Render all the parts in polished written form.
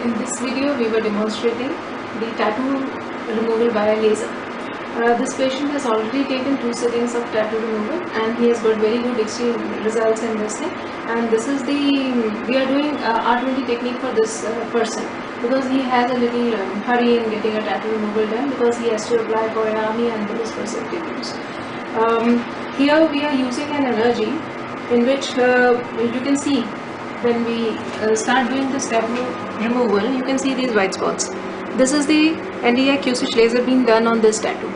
In this video we were demonstrating the tattoo removal by laser. This patient has already taken 2 sittings of tattoo removal and he has got very good results in this thing. And this is we are doing R20 technique for this person because he has a little hurry in getting a tattoo removal done because he has to apply for AARMI and those perspectives. Here we are using an energy in which you can see when we start doing this tattoo removal, you can see these white spots. This is the NDI Q-switch laser being done on this tattoo.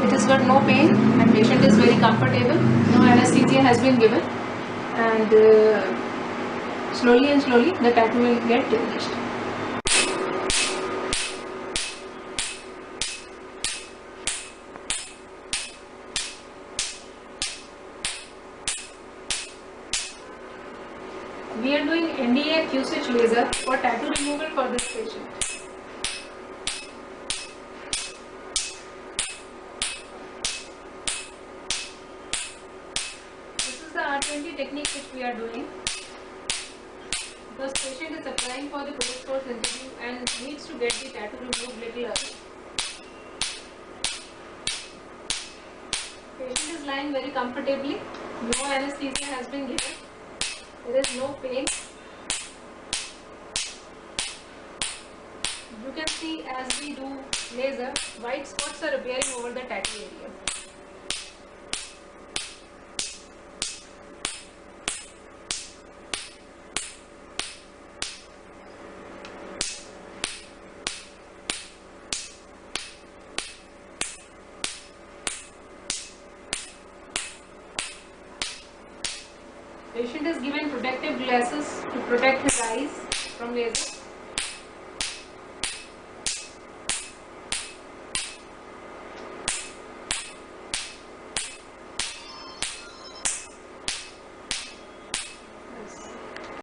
It has got no pain and patient is very comfortable. No anesthesia has been given, and slowly and slowly the tattoo will get diminished. We are doing NDI Q-switch laser for tattoo removal for this patient. This is the R20 technique which we are doing because patient is applying for the police force interview and needs to get the tattoo removed little early. Patient is lying very comfortably. No anesthesia has been given. There is no pain. You can see as we do laser, white spots are appearing over the tattoo area. Patient is given protective glasses to protect his eyes from laser.